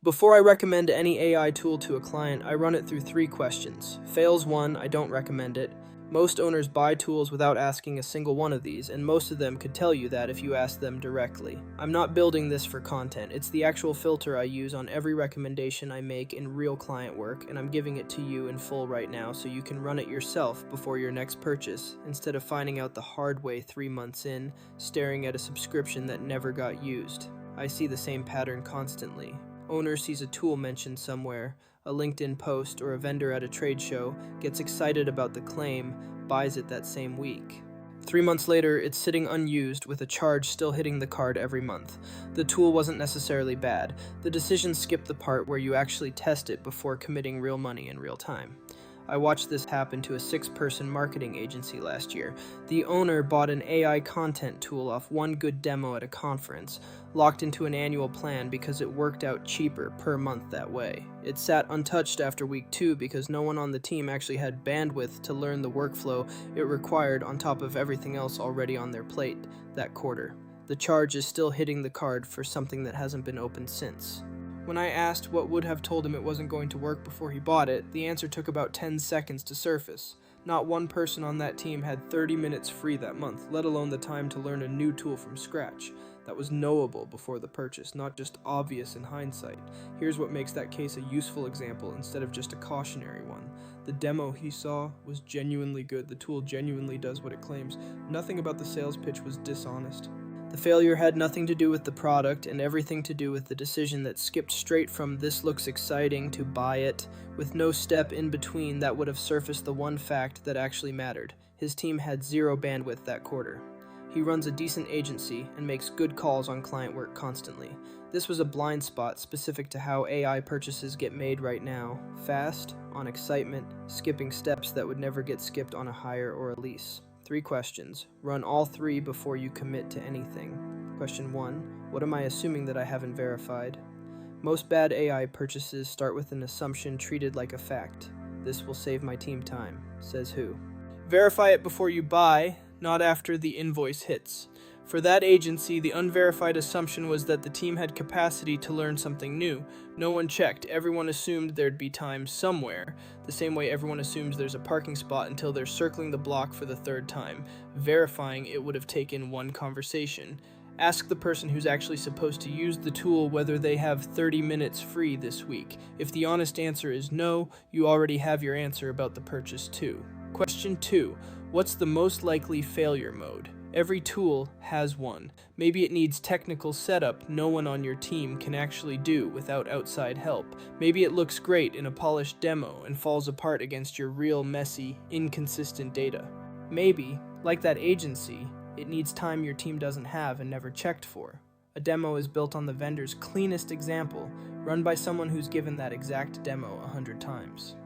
Before I recommend any AI tool to a client, I run it through 3 questions. Fails 1, I don't recommend it. Most owners buy tools without asking a single one of these, and most of them could tell you that if you asked them directly. I'm not building this for content. It's the actual filter I use on every recommendation I make in real client work, and I'm giving it to you in full right now so you can run it yourself before your next purchase, instead of finding out the hard way 3 months in, staring at a subscription that never got used. I see the same pattern constantly. Owner sees a tool mentioned somewhere, a LinkedIn post, or a vendor at a trade show, gets excited about the claim, buys it that same week. 3 months later, it's sitting unused with a charge still hitting the card every month. The tool wasn't necessarily bad. The decision skipped the part where you actually test it before committing real money in real time. I watched this happen to a 6-person marketing agency last year. The owner bought an AI content tool off one good demo at a conference, locked into an annual plan because it worked out cheaper per month that way. It sat untouched after week 2 because no one on the team actually had bandwidth to learn the workflow it required on top of everything else already on their plate that quarter. The charge is still hitting the card for something that hasn't been opened since. When I asked what would have told him it wasn't going to work before he bought it, the answer took about 10 seconds to surface. Not one person on that team had 30 minutes free that month, let alone the time to learn a new tool from scratch. That was knowable before the purchase, not just obvious in hindsight. Here's what makes that case a useful example instead of just a cautionary one. The demo he saw was genuinely good. The tool genuinely does what it claims. Nothing about the sales pitch was dishonest. The failure had nothing to do with the product and everything to do with the decision that skipped straight from "this looks exciting" to "buy it," with no step in between that would have surfaced the one fact that actually mattered. His team had 0 bandwidth that quarter. He runs a decent agency and makes good calls on client work constantly. This was a blind spot specific to how AI purchases get made right now. Fast, on excitement, skipping steps that would never get skipped on a hire or a lease. 3 questions. Run all 3 before you commit to anything. Question 1. What am I assuming that I haven't verified? Most bad AI purchases start with an assumption treated like a fact. This will save my team time. Says who? Verify it before you buy, not after the invoice hits. For that agency, the unverified assumption was that the team had capacity to learn something new. No one checked. Everyone assumed there'd be time somewhere, the same way everyone assumes there's a parking spot until they're circling the block for the 3rd time. Verifying it would have taken 1 conversation. Ask the person who's actually supposed to use the tool whether they have 30 minutes free this week. If the honest answer is no, you already have your answer about the purchase too. Question 2. What's the most likely failure mode? Every tool has one. Maybe it needs technical setup no one on your team can actually do without outside help. Maybe it looks great in a polished demo and falls apart against your real messy, inconsistent data. Maybe, like that agency, it needs time your team doesn't have and never checked for. A demo is built on the vendor's cleanest example, run by someone who's given that exact demo 100 times.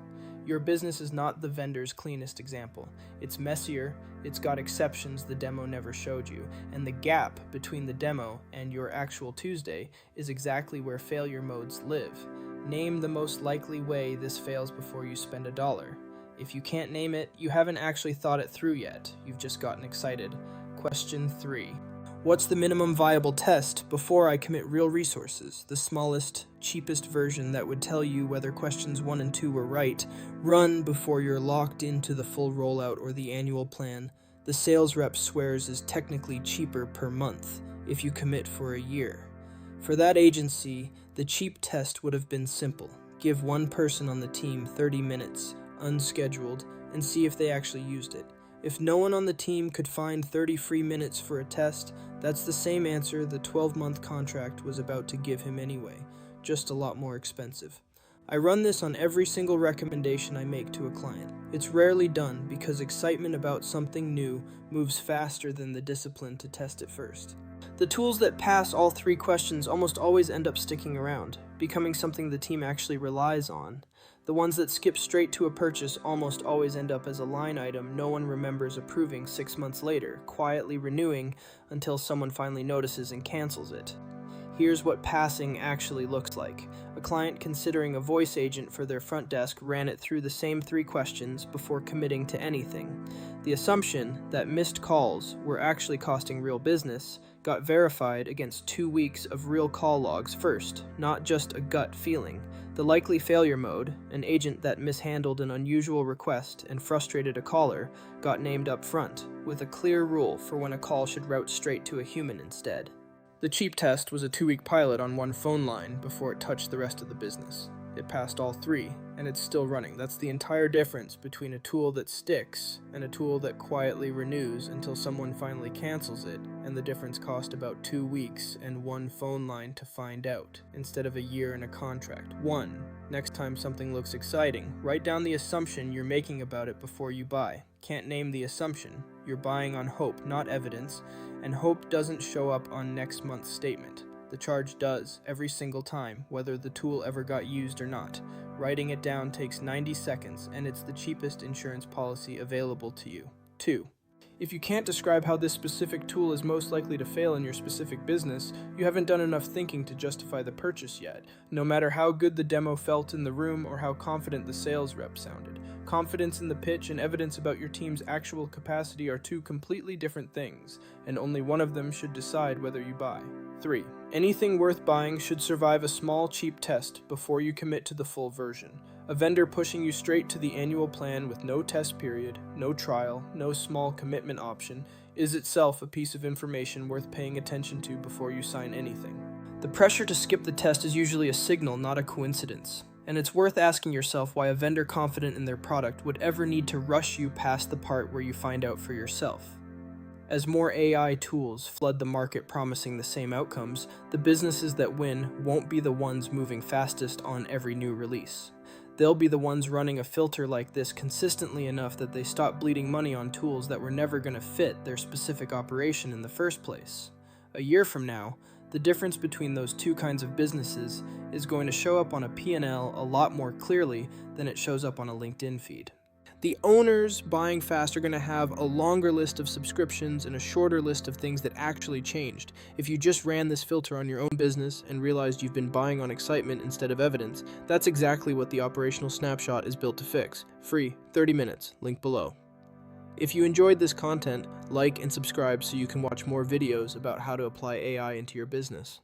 Your business is not the vendor's cleanest example. It's messier, it's got exceptions the demo never showed you, and the gap between the demo and your actual Tuesday is exactly where failure modes live. Name the most likely way this fails before you spend $1. If you can't name it, you haven't actually thought it through yet. You've just gotten excited. Question 3. What's the minimum viable test before I commit real resources? The smallest, cheapest version that would tell you whether questions 1 and 2 were right. Run before you're locked into the full rollout or the annual plan. The sales rep swears is technically cheaper per month if you commit for a year. For that agency, the cheap test would have been simple. Give 1 person on the team 30 minutes, unscheduled, and see if they actually used it. If no one on the team could find 30 free minutes for a test, that's the same answer the 12-month contract was about to give him anyway, just a lot more expensive. I run this on every single recommendation I make to a client. It's rarely done because excitement about something new moves faster than the discipline to test it first. The tools that pass all 3 questions almost always end up sticking around, becoming something the team actually relies on. The ones that skip straight to a purchase almost always end up as a line item no one remembers approving 6 months later, quietly renewing until someone finally notices and cancels it. Here's what passing actually looks like. A client considering a voice agent for their front desk ran it through the same 3 questions before committing to anything. The assumption that missed calls were actually costing real business got verified against 2 weeks of real call logs first, not just a gut feeling. The likely failure mode, an agent that mishandled an unusual request and frustrated a caller, got named up front, with a clear rule for when a call should route straight to a human instead. The cheap test was a 2-week pilot on one phone line before it touched the rest of the business. It passed all 3, and it's still running. That's the entire difference between a tool that sticks and a tool that quietly renews until someone finally cancels it, and the difference cost about 2 weeks and 1 phone line to find out, instead of a year and a contract. 1. Next time something looks exciting, write down the assumption you're making about it before you buy. Can't name the assumption. You're buying on hope, not evidence, and hope doesn't show up on next month's statement. The charge does, every single time, whether the tool ever got used or not. Writing it down takes 90 seconds, and it's the cheapest insurance policy available to you. 2. If you can't describe how this specific tool is most likely to fail in your specific business, you haven't done enough thinking to justify the purchase yet, no matter how good the demo felt in the room or how confident the sales rep sounded. Confidence in the pitch and evidence about your team's actual capacity are 2 completely different things, and only one of them should decide whether you buy. 3. Anything worth buying should survive a small, cheap test before you commit to the full version. A vendor pushing you straight to the annual plan with no test period, no trial, no small commitment option is itself a piece of information worth paying attention to before you sign anything. The pressure to skip the test is usually a signal, not a coincidence. And it's worth asking yourself why a vendor confident in their product would ever need to rush you past the part where you find out for yourself. As more AI tools flood the market promising the same outcomes, the businesses that win won't be the ones moving fastest on every new release. They'll be the ones running a filter like this consistently enough that they stop bleeding money on tools that were never going to fit their specific operation in the first place. A year from now, the difference between those 2 kinds of businesses is going to show up on a P&L a lot more clearly than it shows up on a LinkedIn feed. The owners buying fast are going to have a longer list of subscriptions and a shorter list of things that actually changed. If you just ran this filter on your own business and realized you've been buying on excitement instead of evidence, that's exactly what the operational snapshot is built to fix. Free, 30 minutes, link below. If you enjoyed this content, like and subscribe so you can watch more videos about how to apply AI into your business.